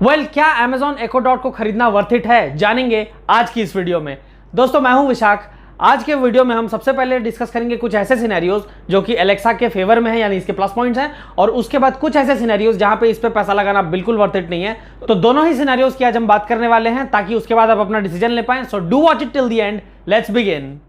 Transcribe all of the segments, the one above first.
क्या Amazon Echo Dot को खरीदना वर्थ इट है, जानेंगे आज की इस वीडियो में। दोस्तों मैं हूं विशाख। आज के वीडियो में हम सबसे पहले डिस्कस करेंगे कुछ ऐसे सिनेरियोज जो कि एलेक्सा के फेवर में है, यानी इसके प्लस पॉइंट्स हैं, और उसके बाद कुछ ऐसे सिनेरियोज जहां पे इस पे पैसा लगाना बिल्कुल वर्थ इट नहीं है। तो दोनों ही सिनेरियोज की आज हम बात करने वाले हैं, ताकि उसके बाद आप अपना डिसीजन ले पाएं। So do watch it till the end, let's begin.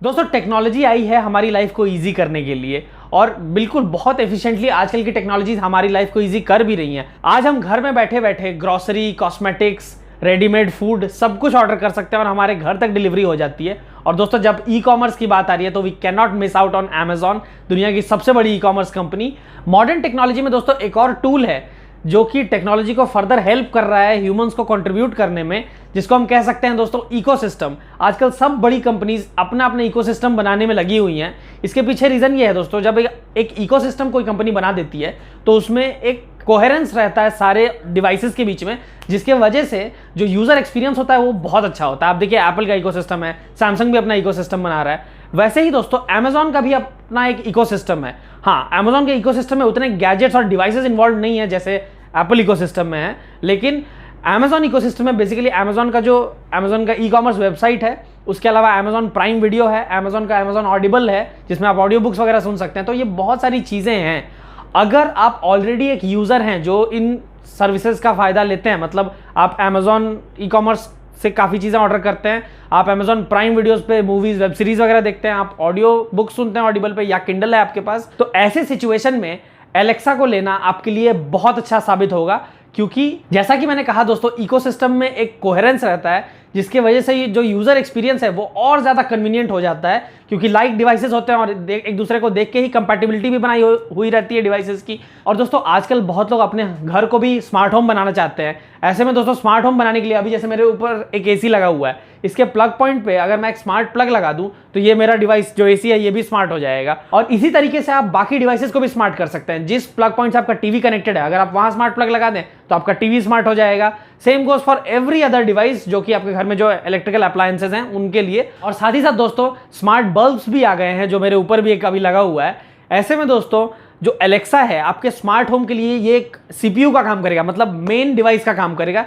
दोस्तों टेक्नोलॉजी आई है हमारी लाइफ को इजी करने के लिए, और बिल्कुल बहुत एफिशिएंटली आजकल की टेक्नोलॉजीज हमारी लाइफ को इजी कर भी रही हैं। आज हम घर में बैठे बैठे ग्रोसरी, कॉस्मेटिक्स, रेडीमेड फूड सब कुछ ऑर्डर कर सकते हैं और हमारे घर तक डिलीवरी हो जाती है। और दोस्तों जब ई कॉमर्स की बात आ रही है तो we can not miss out on Amazon, दुनिया की सबसे बड़ी e commerce company. Modern technology में दोस्तों एक और टूल है जो कि टेक्नोलॉजी को फर्दर हेल्प कर रहा है ह्यूमंस को कंट्रीब्यूट करने में, जिसको हम कह सकते हैं दोस्तों इकोसिस्टम। आजकल सब बड़ी कंपनीज अपना अपना इकोसिस्टम बनाने में लगी हुई हैं। इसके पीछे रीजन ये है दोस्तों, जब एक इकोसिस्टम कोई कंपनी बना देती है तो उसमें एक कोहेरेंस रहता है सारे डिवाइसेस के बीच में, जिसके वजह से जो यूजर एक्सपीरियंस होता है वो बहुत अच्छा होता है। आप देखिए एप्पल का इकोसिस्टम है, सैमसंग भी अपना इकोसिस्टम बना रहा है, वैसे ही दोस्तों Amazon का भी अपना एक इकोसिस्टम है। हाँ, Amazon के इकोसिस्टम में उतने गैजेट्स और डिवाइसेस इन्वॉल्व नहीं है जैसे एप्पल इकोसिस्टम में है, लेकिन Amazon इकोसिस्टम में बेसिकली Amazon का ई कॉमर्स वेबसाइट है, उसके अलावा Amazon प्राइम वीडियो है, Amazon का Amazon ऑडिबल है जिसमें आप ऑडियो बुक्स वगैरह सुन सकते हैं। तो ये बहुत सारी चीज़ें हैं। अगर आप ऑलरेडी एक यूज़र हैं जो इन सर्विसेज का फ़ायदा लेते हैं, मतलब आप Amazon ई कॉमर्स से काफ़ी चीज़ें ऑर्डर करते हैं, आप Amazon प्राइम वीडियोस पे मूवीज़, वेब सीरीज़ वगैरह देखते हैं, आप ऑडियो बुक सुनते हैं ऑडिबल पे, या किंडल है आपके पास, तो ऐसे सिचुएशन में एलेक्सा को लेना आपके लिए बहुत अच्छा साबित होगा। क्योंकि जैसा कि मैंने कहा दोस्तों, इकोसिस्टम में एक कोहेरेंस रहता है, जिसके वजह से जो यूज़र एक्सपीरियंस है वो और ज़्यादा कन्वीनियंट हो जाता है, क्योंकि लाइक डिवाइसेस होते हैं और एक दूसरे को देख के ही कंपैटिबिलिटी भी बनाई हुई रहती है डिवाइसेस की। और दोस्तों आजकल बहुत लोग अपने घर को भी स्मार्ट होम बनाना चाहते हैं। ऐसे में दोस्तों स्मार्ट होम बनाने के लिए अभी जैसे मेरे ऊपर एक एसी लगा हुआ है, इसके प्लग पॉइंट पे अगर मैं एक स्मार्ट प्लग लगा दूं तो ये मेरा डिवाइस जो एसी है ये भी स्मार्ट हो जाएगा। और इसी तरीके से आप बाकी डिवाइसेस को भी स्मार्ट कर सकते हैं। जिस प्लग पॉइंट से आपका टीवी कनेक्टेड है, अगर आप वहां स्मार्ट प्लग लगा दें तो आपका टीवी स्मार्ट हो जाएगा। Same goes for every other device जो कि आपके घर में जो इलेक्ट्रिकल अप्लायंसेज हैं उनके लिए। और साथ ही साथ दोस्तों स्मार्ट बल्ब्स भी आ गए हैं, जो मेरे ऊपर भी एक अभी लगा हुआ है। ऐसे में दोस्तों जो एलेक्सा है आपके स्मार्ट होम के लिए ये एक सीपीयू का काम करेगा, मतलब मेन डिवाइस का काम करेगा।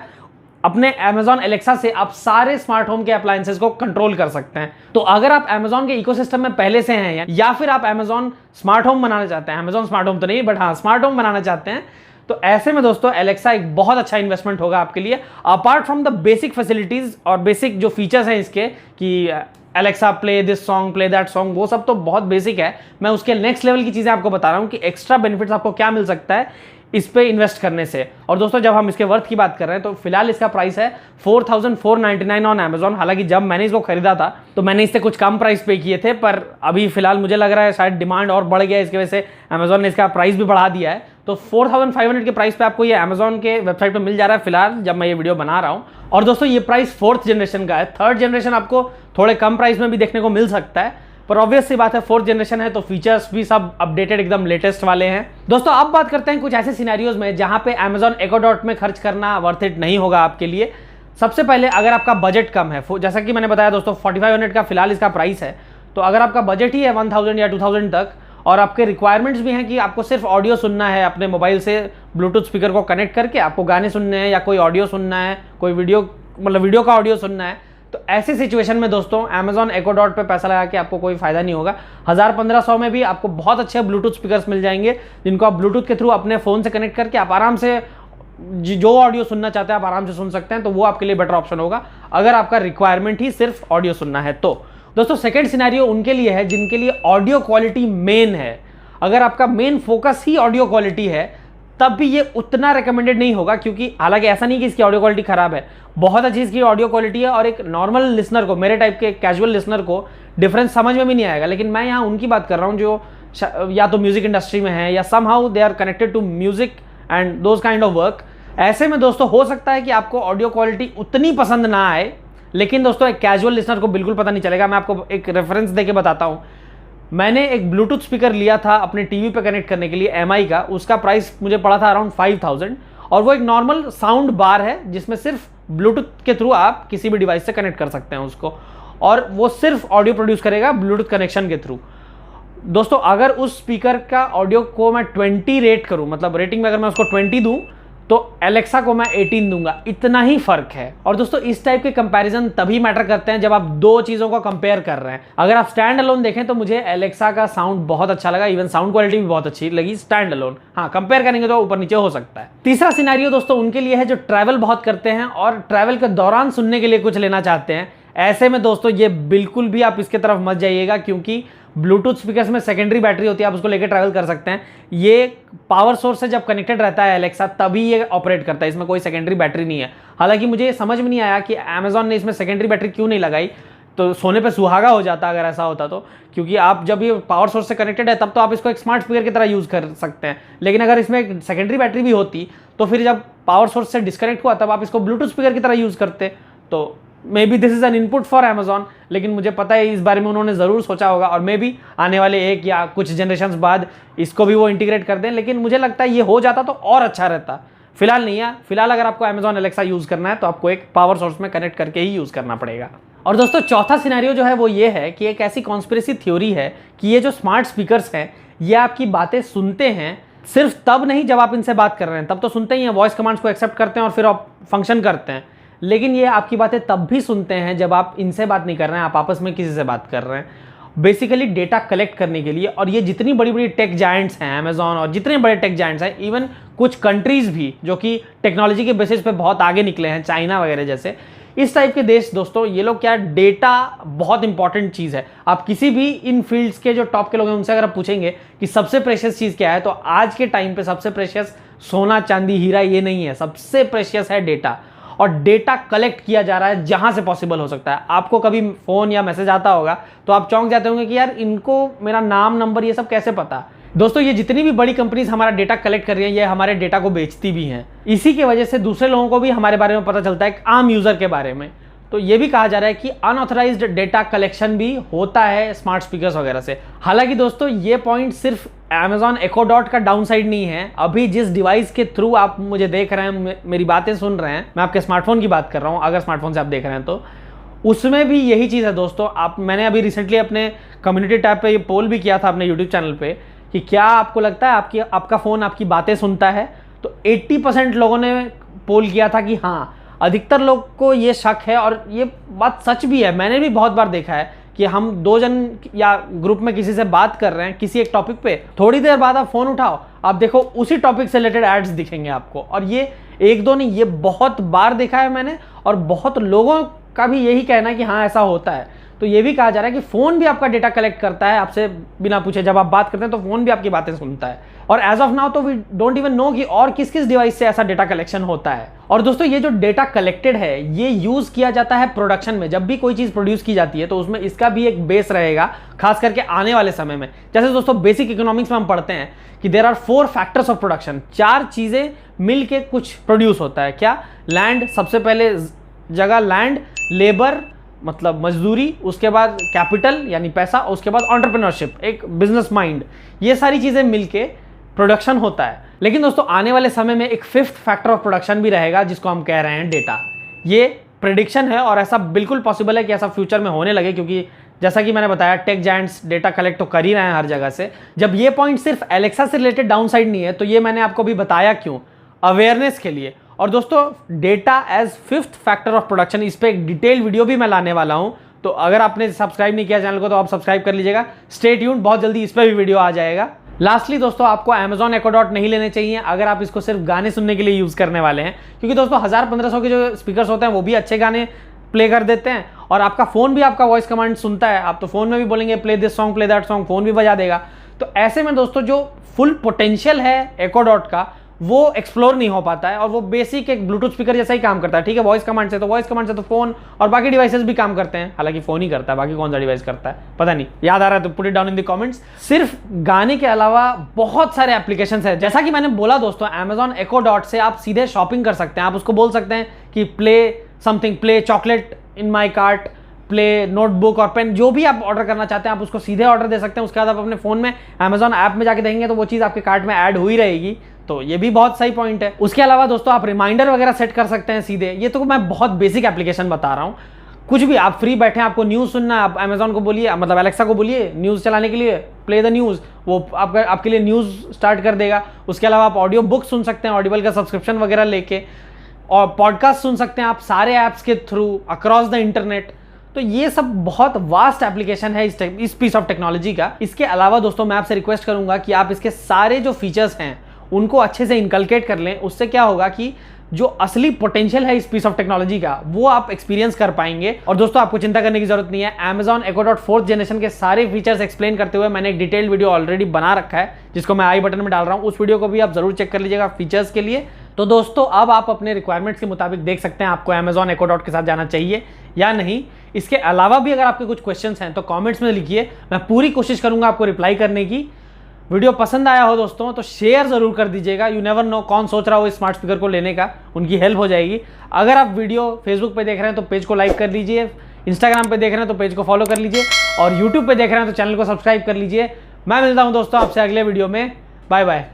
अपने Amazon एलेक्सा से आप सारे स्मार्ट होम के अप्लायंसेस को कंट्रोल कर सकते हैं। तो अगर आप Amazon के इकोसिस्टम में पहले से हैं, या फिर आप Amazon स्मार्ट होम बनाना चाहते हैं, Amazon स्मार्ट होम तो नहीं बट हाँ स्मार्ट होम बनाना चाहते हैं, तो ऐसे में दोस्तों एलेक्सा एक बहुत अच्छा इन्वेस्टमेंट होगा आपके लिए। Apart from the basic facilities और बेसिक जो फीचर्स हैं इसके कि Alexa play this song, play that song, वो सब तो बहुत बेसिक है। मैं उसके नेक्स्ट लेवल की चीज़ें आपको बता रहा हूँ कि एक्स्ट्रा बेनिफिट्स आपको क्या मिल सकता है इस पे इन्वेस्ट करने से। और दोस्तों जब हम इसके वर्थ की बात कर रहे हैं तो फिलहाल इसका प्राइस है 4499 ऑन Amazon। हालांकि जब मैंने इसको खरीदा था तो मैंने इससे कुछ कम प्राइस पे किए थे, पर अभी फिलहाल मुझे लग रहा है शायद डिमांड और बढ़ गया है, इसकी वजह से Amazon ने इसका प्राइस भी बढ़ा दिया है। तो 4500 के प्राइस पे आपको ये Amazon के वेबसाइट पे मिल जा रहा है फिलहाल जब मैं ये वीडियो बना रहा हूँ। और दोस्तों ये प्राइस 4th जनरेशन का है। 3rd जनरेशन आपको थोड़े कम प्राइस में भी देखने को मिल सकता है, पर ऑब्वियस सी बात है 4th जनरेशन है तो फीचर्स भी सब अपडेटेड एकदम लेटेस्ट वाले हैं। दोस्तों अब बात करते हैं कुछ ऐसे सिनेरियोज में जहां पे Amazon Echo Dot में खर्च करना वर्थ इट नहीं होगा आपके लिए। सबसे पहले अगर आपका बजट कम है, जैसा कि मैंने बताया दोस्तों 4500 का फिलहाल इसका प्राइस है, तो अगर आपका बजट ही है 1000 या 2000 तक, और आपके रिक्वायरमेंट्स भी हैं कि आपको सिर्फ ऑडियो सुनना है, अपने मोबाइल से ब्लूटूथ स्पीकर को कनेक्ट करके आपको गाने सुनने हैं, या कोई ऑडियो सुनना है, कोई वीडियो का ऑडियो सुनना है, तो ऐसी सिचुएशन में दोस्तों Amazon Echo Dot पे पैसा लगा के आपको कोई फायदा नहीं होगा। 1000-1500 में भी आपको बहुत अच्छे ब्लूटूथ स्पीकर्स मिल जाएंगे, जिनको आप ब्लूटूथ के थ्रू अपने फ़ोन से कनेक्ट करके आप आराम से जो ऑडियो सुनना चाहते हैं आप आराम से सुन सकते हैं। तो वो आपके लिए बेटर ऑप्शन होगा अगर आपका रिक्वायरमेंट ही सिर्फ ऑडियो सुनना है। तो दोस्तों सेकेंड सिनेरियो उनके लिए है जिनके लिए ऑडियो क्वालिटी मेन है। अगर आपका मेन फोकस ही ऑडियो क्वालिटी है तब भी ये उतना रिकमेंडेड नहीं होगा, क्योंकि हालांकि ऐसा नहीं कि इसकी ऑडियो क्वालिटी खराब है, बहुत अच्छी इसकी ऑडियो क्वालिटी है, और एक नॉर्मल लिसनर को, मेरे टाइप के कैजुअल लिसनर को डिफरेंस समझ में भी नहीं आएगा। लेकिन मैं यहाँ उनकी बात कर रहा हूँ जो या तो म्यूजिक इंडस्ट्री में है, या somehow they are connected to music and those kind of work. ऐसे में दोस्तों हो सकता है कि आपको ऑडियो क्वालिटी उतनी पसंद ना आए, लेकिन दोस्तों एक कैजुअल लिसनर को बिल्कुल पता नहीं चलेगा। मैं आपको एक रेफरेंस देके बताता हूँ। मैंने एक ब्लूटूथ स्पीकर लिया था अपने टीवी पे कनेक्ट करने के लिए MI का, उसका प्राइस मुझे पड़ा था अराउंड 5000, और वो एक नॉर्मल साउंड बार है जिसमें सिर्फ ब्लूटूथ के थ्रू आप किसी भी डिवाइस से कनेक्ट कर सकते हैं उसको, और वो सिर्फ ऑडियो प्रोड्यूस करेगा ब्लूटूथ कनेक्शन के थ्रू। दोस्तों अगर उस स्पीकर का ऑडियो को मैं 20 रेट करूं, मतलब रेटिंग में अगर मैं उसको 20 दूं, तो एलेक्सा को मैं 18 दूंगा। इतना ही फर्क है। और दोस्तों इस टाइप के कंपैरिजन तभी मैटर करते हैं जब आप दो चीजों को कंपेयर कर रहे हैं। अगर आप स्टैंड अलोन देखें तो मुझे एलेक्सा का साउंड बहुत अच्छा लगा, इवन साउंड क्वालिटी भी बहुत अच्छी लगी स्टैंड अलोन। हाँ, कंपेयर करेंगे तो ऊपर नीचे हो सकता है। तीसरा सिनेरियो दोस्तों उनके लिए है जो ट्रैवल बहुत करते हैं और ट्रैवल के दौरान सुनने के लिए कुछ लेना चाहते हैं। ऐसे में दोस्तों ये बिल्कुल भी आप इसके तरफ मत जाइएगा, क्योंकि ब्लूटूथ स्पीकर्स में सेकेंडरी बैटरी होती है, आप उसको लेकर ट्रैवल कर सकते हैं। ये पावर सोर्स से जब कनेक्टेड रहता है एलेक्सा तभी ये ऑपरेट करता है, इसमें कोई सेकेंडरी बैटरी नहीं है। हालांकि मुझे ये समझ में नहीं आया कि अमेजॉन ने इसमें सेकेंडरी बैटरी क्यों नहीं लगाई, तो सोने पे सुहागा हो जाता अगर ऐसा होता तो, क्योंकि आप जब ये पावर सोर्स से कनेक्टेड है तब तो आप इसको एक स्मार्ट स्पीकर की तरह यूज़ कर सकते हैं। लेकिन अगर इसमें एक सेकेंडरी बैटरी भी होती तो फिर जब पावर सोर्स से डिस्कनेक्ट हुआ तब आप इसको ब्लूटूथ स्पीकर की तरह यूज़ करते। तो may be this is an input for Amazon, लेकिन मुझे पता है इस बारे में उन्होंने ज़रूर सोचा होगा और मे बी आने वाले एक या कुछ जनरेशन बाद इसको भी वो इंटीग्रेट कर दें। लेकिन मुझे लगता है ये हो जाता तो और अच्छा रहता। फिलहाल नहीं है। फिलहाल अगर आपको अमेजॉन एलेक्सा यूज़ करना है तो आपको एक पावर सोर्स में कनेक्ट करके ही यूज़ करना पड़ेगा। और दोस्तों चौथा सिनेरियो जो है वो ये है कि एक ऐसी कॉन्स्पिरेसी थ्योरी है कि ये जो स्मार्ट स्पीकर्स हैं ये आपकी बातें सुनते हैं, सिर्फ तब नहीं जब आप इनसे बात कर रहे हैं, तब तो सुनते ही हैं, वॉइस कमांड्स को एक्सेप्ट करते हैं और फिर आप फंक्शन करते हैं। लेकिन ये आपकी बातें तब भी सुनते हैं जब आप इनसे बात नहीं कर रहे हैं, आप आपस में किसी से बात कर रहे हैं, बेसिकली डेटा कलेक्ट करने के लिए। और ये जितनी बड़ी बड़ी टेक जायंट्स हैं अमेजॉन और जितने बड़े टेक जायंट्स हैं, इवन कुछ कंट्रीज भी जो कि टेक्नोलॉजी के बेसिस पे बहुत आगे निकले हैं, चाइना वगैरह जैसे, इस टाइप के देश दोस्तों, ये लोग क्या, डेटा बहुत इंपॉर्टेंट चीज़ है। आप किसी भी इन फील्ड्स के जो टॉप के लोग हैं उनसे अगर आप पूछेंगे कि सबसे प्रेशियस चीज़ क्या है, तो आज के टाइम पे सबसे प्रेशियस सोना चांदी हीरा ये नहीं है, सबसे प्रेशियस है डेटा। और डेटा कलेक्ट किया जा रहा है जहां से पॉसिबल हो सकता है। आपको कभी फोन या मैसेज आता होगा तो आप चौंक जाते होंगे कि यार इनको मेरा नाम नंबर ये सब कैसे पता। दोस्तों ये जितनी भी बड़ी कंपनीज हमारा डेटा कलेक्ट कर रही हैं ये हमारे डेटा को बेचती भी हैं। इसी की वजह से दूसरे लोगों को भी हमारे बारे में पता चलता है, एक आम यूजर के बारे में। तो ये भी कहा जा रहा है कि अनऑथराइज्ड डेटा कलेक्शन भी होता है स्मार्ट स्पीकर्स वगैरह से। हालांकि दोस्तों ये पॉइंट सिर्फ Amazon Echo Dot का डाउन साइड नहीं है। अभी जिस डिवाइस के थ्रू आप मुझे देख रहे हैं, मेरी बातें सुन रहे हैं, मैं आपके स्मार्टफोन की बात कर रहा हूं, अगर स्मार्टफोन से आप देख रहे हैं तो उसमें भी यही चीज़ है दोस्तों। मैंने अभी रिसेंटली अपने कम्युनिटी टैब पे ये पोल भी किया था अपने यूट्यूब चैनल पे कि क्या आपको लगता है आपका फ़ोन आपकी बातें सुनता है। तो 80% लोगों ने पोल किया था कि हाँ, अधिकतर लोग को ये शक है और ये बात सच भी है। मैंने भी बहुत बार देखा है कि हम दो जन या ग्रुप में किसी से बात कर रहे हैं किसी एक टॉपिक पे, थोड़ी देर बाद आप फोन उठाओ, आप देखो उसी टॉपिक से रिलेटेड एड्स दिखेंगे आपको। और ये एक दो नहीं, ये बहुत बार देखा है मैंने और बहुत लोगों का भी यही कहना है कि हाँ ऐसा होता है। तो ये भी कहा जा रहा है कि फोन भी आपका डेटा कलेक्ट करता है आपसे बिना पूछे। जब आप बात करते हैं तो फोन भी आपकी बातें सुनता है। और एज ऑफ नाउ तो वी डोंट इवन नो कि और किस किस डिवाइस से ऐसा डेटा कलेक्शन होता है। और दोस्तों ये जो डेटा कलेक्टेड है ये यूज किया जाता है प्रोडक्शन में। जब भी कोई चीज प्रोड्यूस की जाती है तो उसमें इसका भी एक बेस रहेगा, खास करके आने वाले समय में। जैसे दोस्तों बेसिक इकोनॉमिक्स में हम पढ़ते हैं कि there are 4 factors of production. 4 चीजें मिल के कुछ प्रोड्यूस होता है। क्या? लैंड, सबसे पहले जगह लैंड, लेबर मतलब मजदूरी, उसके बाद कैपिटल यानी पैसा, उसके बाद एंटरप्रेन्योरशिप एक बिजनेस माइंड। ये सारी चीजें मिलके प्रोडक्शन होता है। लेकिन दोस्तों आने वाले समय में एक 5th फैक्टर ऑफ प्रोडक्शन भी रहेगा जिसको हम कह रहे हैं डेटा। ये प्रेडिक्शन है और ऐसा बिल्कुल पॉसिबल है कि ऐसा फ्यूचर में होने लगे, क्योंकि जैसा कि मैंने बताया टेक जायंट्स डेटा कलेक्ट तो कर ही रहे हैं हर जगह से। जब ये पॉइंट सिर्फ एलेक्सा से रिलेटेड डाउन साइड नहीं है तो ये मैंने आपको भी बताया क्यों, अवेयरनेस के लिए। और दोस्तों data as 5th factor of production, इस पे एक डिटेल वीडियो भी मैं लाने वाला हूं। तो अगर आपने सब्सक्राइब नहीं किया चैनल को तो आप सब्सक्राइब कर लीजिएगा। स्टे ट्यून्ड, बहुत जल्दी इस पे भी वीडियो आ जाएगा। लास्टली दोस्तों आपको Amazon Echo Dot नहीं लेने चाहिए अगर आप इसको सिर्फ गाने सुनने के लिए यूज करने वाले हैं, क्योंकि दोस्तों 1000-1500 के जो स्पीकर्स होते हैं वो भी अच्छे गाने प्ले कर देते हैं और आपका फोन भी आपका वॉइस कमांड सुनता है। आप तो फोन में भी बोलेंगे play this song, play that song, phone भी बजा देगा। तो ऐसे में दोस्तों जो फुल पोटेंशियल है Echo Dot का वो एक्सप्लोर नहीं हो पाता है और वो बेसिक एक ब्लूटूथ स्पीकर जैसा ही काम करता है। ठीक है, वॉइस कमांड से तो फोन और बाकी डिवाइसेस भी काम करते हैं। हालांकि फोन ही करता है, बाकी कौन सा डिवाइस करता है पता नहीं, याद आ रहा है तो put it down in the comments. सिर्फ गाने के अलावा बहुत सारे एप्लीकेशंस हैं। जैसा कि मैंने बोला दोस्तों, Amazon Echo Dot से आप सीधे शॉपिंग कर सकते हैं। आप उसको बोल सकते हैं कि प्ले समथिंग, प्ले चॉकलेट इन माई कार्ट, प्ले नोटबुक और पेन, जो भी आप ऑर्डर करना चाहते हैं आप उसको सीधे ऑर्डर दे सकते हैं। उसके बाद आप अपने फोन में Amazon ऐप में जाके देखेंगे तो वो चीज़ आपके कार्ट में ऐड हुई रहेगी। तो ये भी बहुत सही पॉइंट है। उसके अलावा दोस्तों आप रिमाइंडर वगैरह सेट कर सकते हैं सीधे। ये तो मैं बहुत बेसिक एप्लीकेशन बता रहा हूँ। कुछ भी आप फ्री बैठे हैं, आपको न्यूज़ सुनना है, आप अमेजोन को बोलिए, मतलब एलेक्सा को बोलिए न्यूज़ चलाने के लिए, प्ले द न्यूज़, वो आपके लिए न्यूज़ स्टार्ट कर देगा। उसके अलावा आप ऑडियो बुक सुन सकते हैं, ऑडिबल का सब्सक्रिप्शन वगैरह लेके, और पॉडकास्ट सुन सकते हैं आप सारे ऐप्स के थ्रू अक्रॉस द इंटरनेट। तो ये सब बहुत वास्ट एप्लीकेशन है इस पीस ऑफ टेक्नोलॉजी का। इसके अलावा दोस्तों मैं आपसे रिक्वेस्ट करूंगा कि आप इसके सारे जो फीचर्स हैं उनको अच्छे से इनकलकेट कर लें। उससे क्या होगा कि जो असली पोटेंशियल है इस पीस ऑफ टेक्नोलॉजी का वो आप एक्सपीरियंस कर पाएंगे। और दोस्तों आपको चिंता करने की जरूरत नहीं है, Amazon Echo Dot 4th generation के सारे फीचर्स एक्सप्लेन करते हुए मैंने एक डिटेल्ड वीडियो ऑलरेडी बना रखा है, जिसको मैं आई बटन में डाल रहा हूं। उस वीडियो को भी आप जरूर चेक कर लीजिएगा फीचर्स के लिए। तो दोस्तों अब आप अपने रिक्वायरमेंट्स के मुताबिक देख सकते हैं आपको Amazon Echo Dot के साथ जाना चाहिए या नहीं। इसके अलावा भी अगर आपके कुछ क्वेश्चंस हैं तो कमेंट्स में लिखिए, मैं पूरी कोशिश करूंगा आपको रिप्लाई करने की। वीडियो पसंद आया हो दोस्तों तो शेयर जरूर कर दीजिएगा। यू नेवर नो कौन सोच रहा हो इस स्मार्ट स्पीकर को लेने का, उनकी हेल्प हो जाएगी। अगर आप वीडियो फेसबुक पे देख रहे हैं तो पेज को लाइक कर लीजिए, इंस्टाग्राम पे देख रहे हैं तो पेज को फॉलो कर लीजिए, और यूट्यूब पे देख रहे हैं तो चैनल को सब्सक्राइब कर लीजिए। मैं मिलता हूं दोस्तों आपसे अगले वीडियो में। Bye bye.